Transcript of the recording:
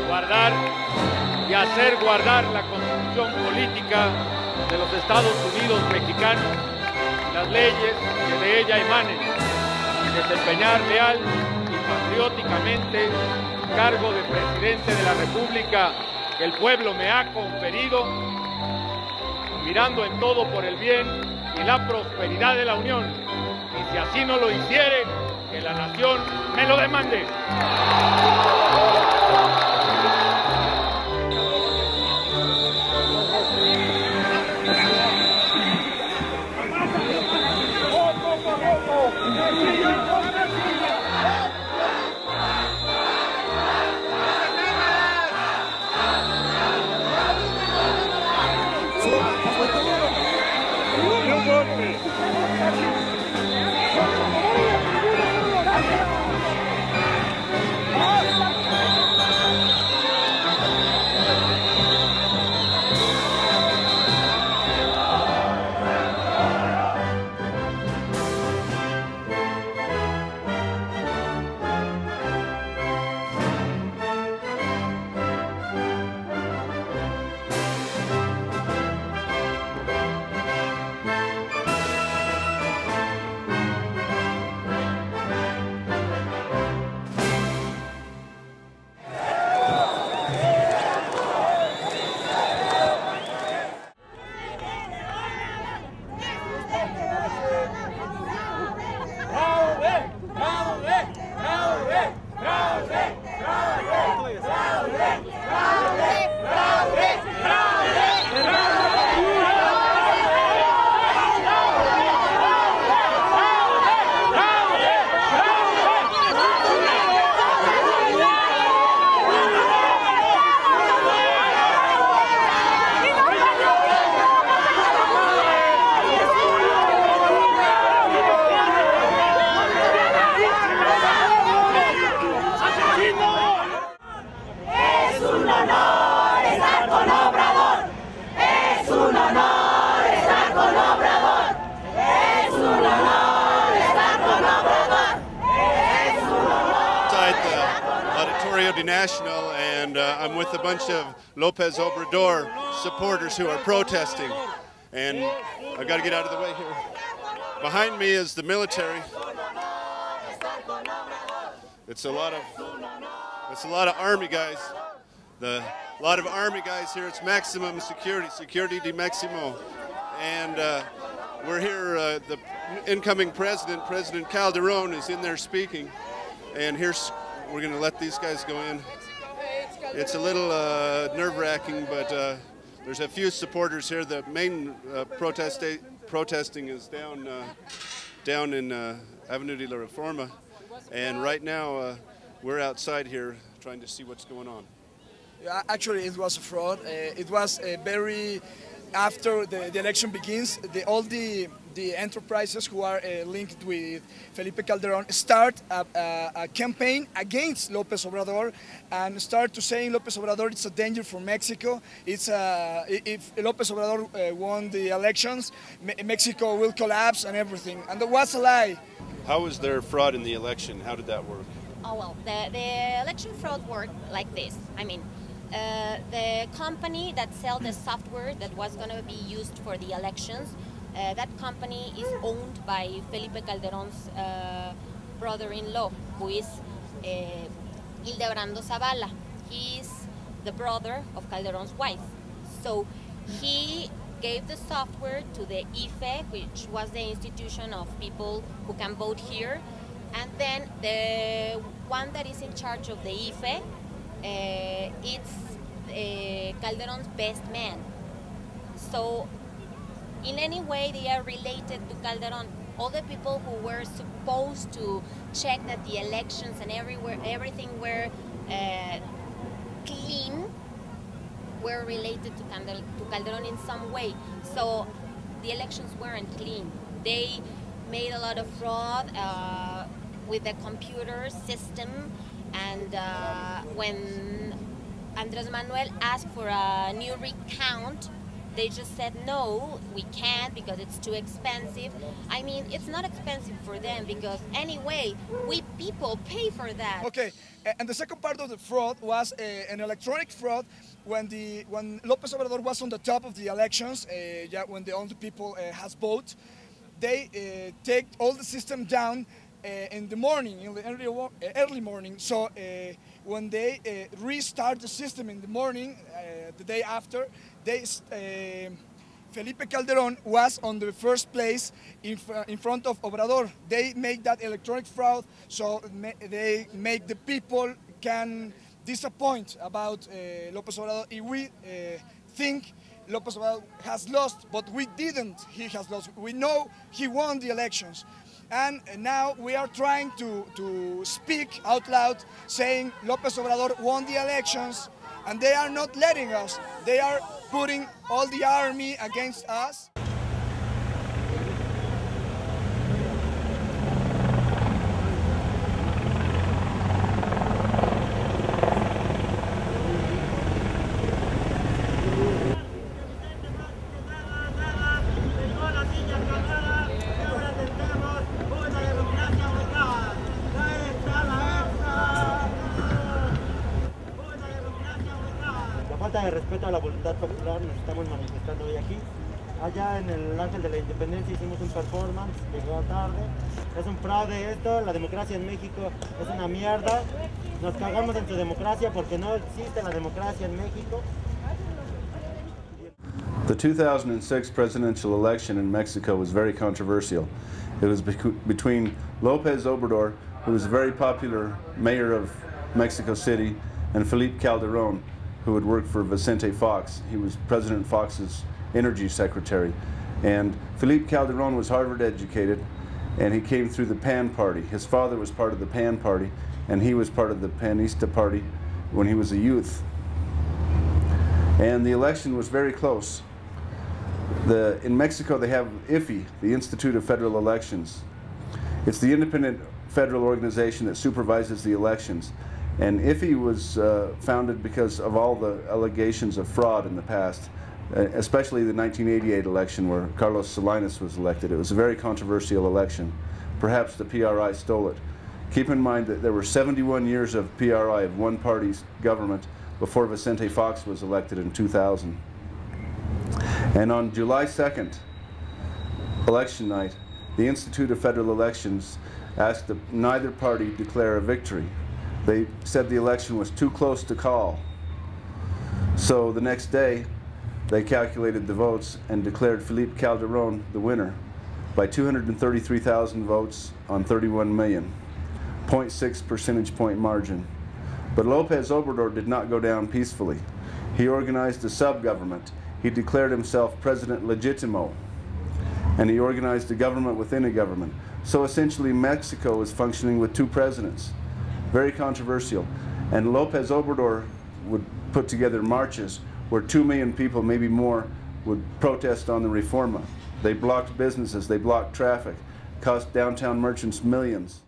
Guardar y hacer guardar la Constitución política de los Estados Unidos mexicanos y las leyes que de ella emanen, y desempeñar leal y patrióticamente el cargo de presidente de la República que el pueblo me ha conferido, mirando en todo por el bien y la prosperidad de la Unión, y si así no lo hiciere, que la nación me lo demande. National, and I'm with a bunch of López Obrador supporters who are protesting, and I got to get out of the way here. Behind me is the military. It's a lot of army guys. A lot of army guys here. It's maximum security, security de maximo, and we're here. The incoming president, President Calderon, is in there speaking, and we're going to let these guys go in. It's a little nerve-wracking, but there's a few supporters here. The main protesting is down in Avenue de la Reforma, and right now we're outside here trying to see what's going on. Actually, it was a fraud. It was very after the election begins. All the enterprises who are linked with Felipe Calderón start a campaign against López Obrador and start to saying López Obrador is a danger for Mexico. If López Obrador won the elections, Mexico will collapse and everything. And that was a lie. How was there fraud in the election? How did that work? Oh well, the election fraud worked like this. I mean, the company that sells the software that was going to be used for the elections, that company is owned by Felipe Calderón's brother-in-law, who is Hildebrando Zavala. He's the brother of Calderón's wife. So he gave the software to the IFE, which was the institution of people who can vote here, and then the one that is in charge of the IFE, it's Calderón's best man. So in any way they are related to Calderón. All the people who were supposed to check that the elections and everything were clean were related to Calderón in some way. So the elections weren't clean. They made a lot of fraud with the computer system, and when Andrés Manuel asked for a new recount, they just said no, we can't because it's too expensive. I mean, it's not expensive for them because anyway, we people pay for that. Okay, and the second part of the fraud was an electronic fraud when López Obrador was on the top of the elections, when the only people has vote, they take all the system down in the morning, in the early morning. So when they restart the system in the morning, the day after, Felipe Calderón was on the first place in front of Obrador. They make that electronic fraud, so they make the people can disappoint about López Obrador. If we think López Obrador has lost, but we didn't. He has lost. We know he won the elections. And now we are trying to speak out loud, saying López Obrador won the elections, and they are not letting us. They are putting all the army against us. Falta de respeto a la voluntad popular, nos estamos manifestando hoy aquí. Allá en el Ángel de la Independencia hicimos un performance, llegó tarde. Es un fraude esto, la democracia en México es una mierda. Nos cagamos en su democracia porque no existe la democracia en México. The 2006 presidential election in Mexico was very controversial. It was between López Obrador, who was a very popular mayor of Mexico City, and Felipe Calderón, who had worked for Vicente Fox. He was President Fox's energy secretary. And Felipe Calderón was Harvard educated, and he came through the PAN party. His father was part of the PAN party, and he was part of the Panista party when he was a youth. And the election was very close. In Mexico they have IFE, the Institute of Federal Elections. It's the independent federal organization that supervises the elections. And IFE was founded because of all the allegations of fraud in the past, especially the 1988 election where Carlos Salinas was elected. It was a very controversial election. Perhaps the PRI stole it. Keep in mind that there were 71 years of PRI, of one party's government, before Vicente Fox was elected in 2000. And on July 2nd, election night, the Institute of Federal Elections asked that neither party declare a victory. They said the election was too close to call. So the next day, they calculated the votes and declared Felipe Calderón the winner by 233,000 votes on 31 million, 0.6 percentage point margin. But López Obrador did not go down peacefully. He organized a sub-government. He declared himself President Legitimo, and he organized a government within a government. So essentially Mexico is functioning with two presidents. Very controversial. And López Obrador would put together marches where 2 million people, maybe more, would protest on the reforma. They blocked businesses, they blocked traffic, cost downtown merchants millions.